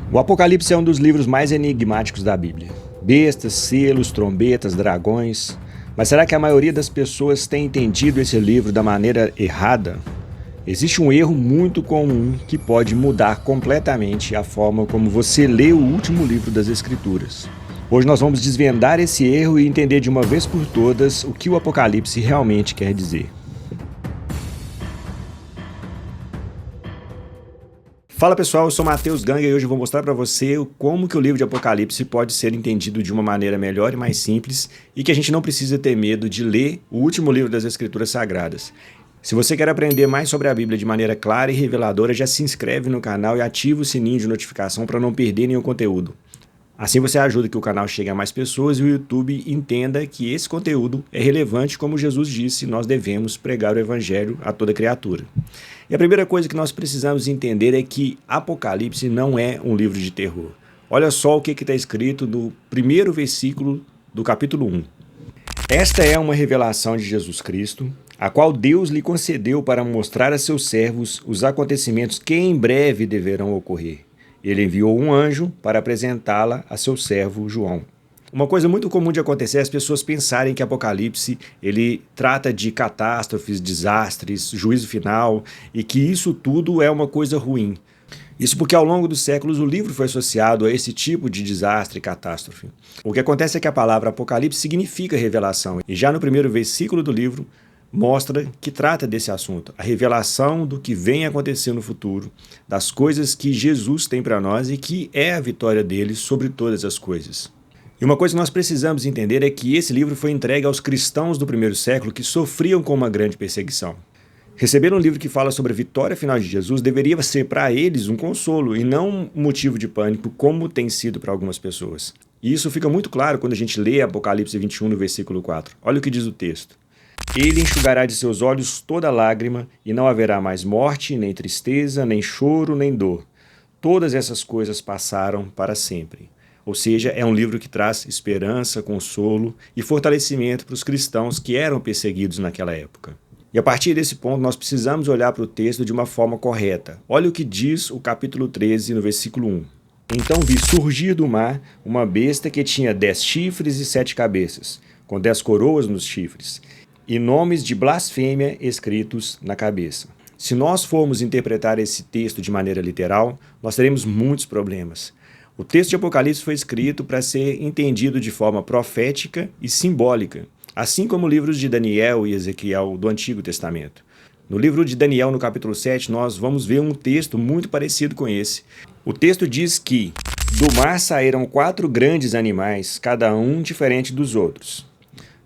O Apocalipse é um dos livros mais enigmáticos da Bíblia. Bestas, selos, trombetas, dragões. Mas será que a maioria das pessoas tem entendido esse livro da maneira errada? Existe um erro muito comum que pode mudar completamente a forma como você lê o último livro das Escrituras. Hoje nós vamos desvendar esse erro e entender de uma vez por todas o que o Apocalipse realmente quer dizer. Fala pessoal, eu sou Matheus Ganga e hoje eu vou mostrar para você como que o livro de Apocalipse pode ser entendido de uma maneira melhor e mais simples e que a gente não precisa ter medo de ler o último livro das Escrituras Sagradas. Se você quer aprender mais sobre a Bíblia de maneira clara e reveladora, já se inscreve no canal e ativa o sininho de notificação para não perder nenhum conteúdo. Assim você ajuda que o canal chegue a mais pessoas e o YouTube entenda que esse conteúdo é relevante, como Jesus disse, nós devemos pregar o Evangelho a toda criatura. E a primeira coisa que nós precisamos entender é que Apocalipse não é um livro de terror. Olha só o que está escrito no primeiro versículo do capítulo 1. Esta é uma revelação de Jesus Cristo, a qual Deus lhe concedeu para mostrar a seus servos os acontecimentos que em breve deverão ocorrer. Ele enviou um anjo para apresentá-la a seu servo João. Uma coisa muito comum de acontecer é as pessoas pensarem que Apocalipse ele trata de catástrofes, desastres, juízo final e que isso tudo é uma coisa ruim. Isso porque ao longo dos séculos o livro foi associado a esse tipo de desastre e catástrofe. O que acontece é que a palavra Apocalipse significa revelação e já no primeiro versículo do livro mostra que trata desse assunto, a revelação do que vem acontecer no futuro, das coisas que Jesus tem para nós e que é a vitória dele sobre todas as coisas. E uma coisa que nós precisamos entender é que esse livro foi entregue aos cristãos do primeiro século que sofriam com uma grande perseguição. Receber um livro que fala sobre a vitória final de Jesus deveria ser para eles um consolo e não um motivo de pânico, como tem sido para algumas pessoas. E isso fica muito claro quando a gente lê Apocalipse 21, no versículo 4. Olha o que diz o texto. Ele enxugará de seus olhos toda lágrima, e não haverá mais morte, nem tristeza, nem choro, nem dor. Todas essas coisas passaram para sempre. Ou seja, é um livro que traz esperança, consolo e fortalecimento para os cristãos que eram perseguidos naquela época. E a partir desse ponto nós precisamos olhar para o texto de uma forma correta. Olha o que diz o capítulo 13, no versículo 1. Então vi surgir do mar uma besta que tinha 10 chifres e 7 cabeças, com 10 coroas nos chifres, e nomes de blasfêmia escritos na cabeça. Se nós formos interpretar esse texto de maneira literal, nós teremos muitos problemas. O texto de Apocalipse foi escrito para ser entendido de forma profética e simbólica, assim como livros de Daniel e Ezequiel do Antigo Testamento. No livro de Daniel, no capítulo 7, nós vamos ver um texto muito parecido com esse. O texto diz que do mar saíram 4 grandes animais, cada um diferente dos outros.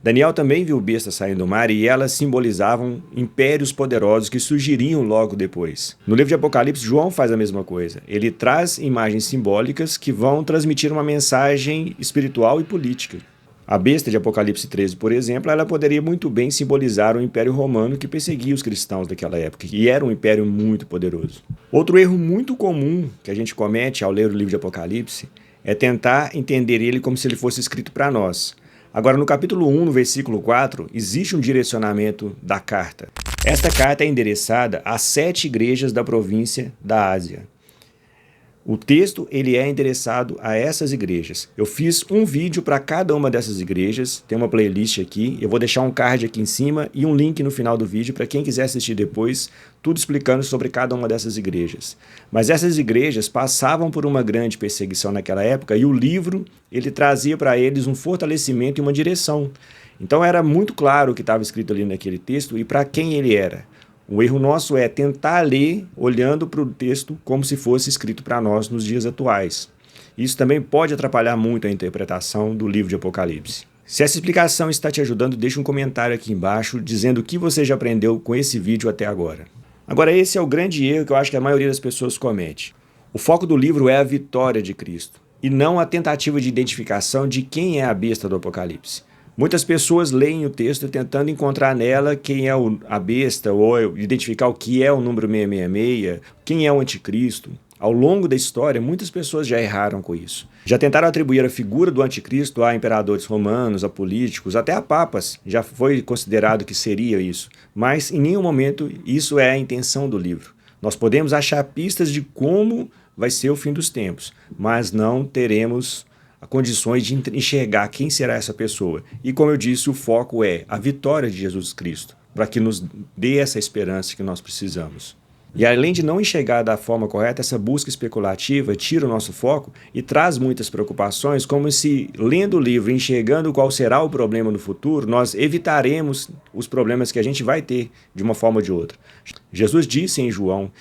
Daniel também viu bestas saindo do mar e elas simbolizavam impérios poderosos que surgiriam logo depois. No livro de Apocalipse, João faz a mesma coisa. Ele traz imagens simbólicas que vão transmitir uma mensagem espiritual e política. A besta de Apocalipse 13, por exemplo, ela poderia muito bem simbolizar o Império Romano que perseguia os cristãos daquela época, e era um império muito poderoso. Outro erro muito comum que a gente comete ao ler o livro de Apocalipse é tentar entender ele como se ele fosse escrito para nós. Agora, no capítulo 1, no versículo 4, existe um direcionamento da carta. Esta carta é endereçada às 7 igrejas da província da Ásia. O texto ele é endereçado a essas igrejas. Eu fiz um vídeo para cada uma dessas igrejas, tem uma playlist aqui, eu vou deixar um card aqui em cima e um link no final do vídeo para quem quiser assistir depois, tudo explicando sobre cada uma dessas igrejas. Mas essas igrejas passavam por uma grande perseguição naquela época e o livro ele trazia para eles um fortalecimento e uma direção. Então era muito claro o que estava escrito ali naquele texto e para quem ele era. O erro nosso é tentar ler olhando para o texto como se fosse escrito para nós nos dias atuais. Isso também pode atrapalhar muito a interpretação do livro de Apocalipse. Se essa explicação está te ajudando, deixa um comentário aqui embaixo dizendo o que você já aprendeu com esse vídeo até agora. Agora, esse é o grande erro que eu acho que a maioria das pessoas comete. O foco do livro é a vitória de Cristo e não a tentativa de identificação de quem é a besta do Apocalipse. Muitas pessoas leem o texto tentando encontrar nela quem é a besta ou identificar o que é o número 666, quem é o anticristo. Ao longo da história, muitas pessoas já erraram com isso. Já tentaram atribuir a figura do anticristo a imperadores romanos, a políticos, até a papas. Já foi considerado que seria isso. Mas em nenhum momento isso é a intenção do livro. Nós podemos achar pistas de como vai ser o fim dos tempos, mas não teremos condições de enxergar quem será essa pessoa. E como eu disse, o foco é a vitória de Jesus Cristo, para que nos dê essa esperança que nós precisamos. E além de não enxergar da forma correta, essa busca especulativa tira o nosso foco e traz muitas preocupações, como se, lendo o livro e enxergando qual será o problema no futuro, nós evitaremos os problemas que a gente vai ter de uma forma ou de outra. Jesus disse em João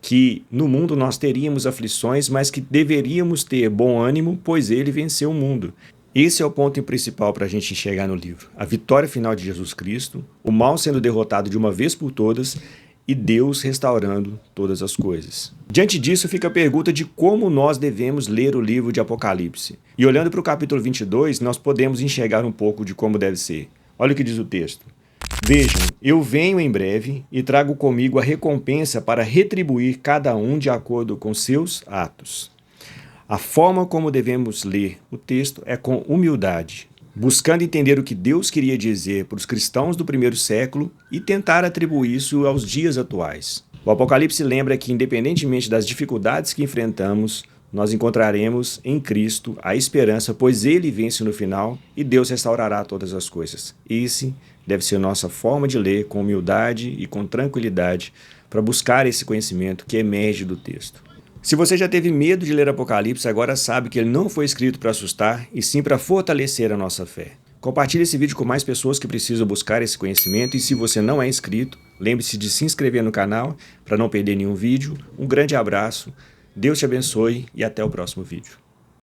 que no mundo nós teríamos aflições, mas que deveríamos ter bom ânimo, pois ele venceu o mundo. Esse é o ponto principal para a gente enxergar no livro. A vitória final de Jesus Cristo, o mal sendo derrotado de uma vez por todas e Deus restaurando todas as coisas. Diante disso fica a pergunta de como nós devemos ler o livro de Apocalipse. E olhando para o capítulo 22, nós podemos enxergar um pouco de como deve ser. Olha o que diz o texto. Vejam, eu venho em breve e trago comigo a recompensa para retribuir cada um de acordo com seus atos. A forma como devemos ler o texto é com humildade, buscando entender o que Deus queria dizer para os cristãos do primeiro século e tentar atribuir isso aos dias atuais. O Apocalipse lembra que, independentemente das dificuldades que enfrentamos, nós encontraremos em Cristo a esperança, pois Ele vence no final e Deus restaurará todas as coisas. Esse deve ser a nossa forma de ler com humildade e com tranquilidade para buscar esse conhecimento que emerge do texto. Se você já teve medo de ler Apocalipse, agora sabe que ele não foi escrito para assustar, e sim para fortalecer a nossa fé. Compartilhe esse vídeo com mais pessoas que precisam buscar esse conhecimento, e se você não é inscrito, lembre-se de se inscrever no canal para não perder nenhum vídeo. Um grande abraço, Deus te abençoe e até o próximo vídeo.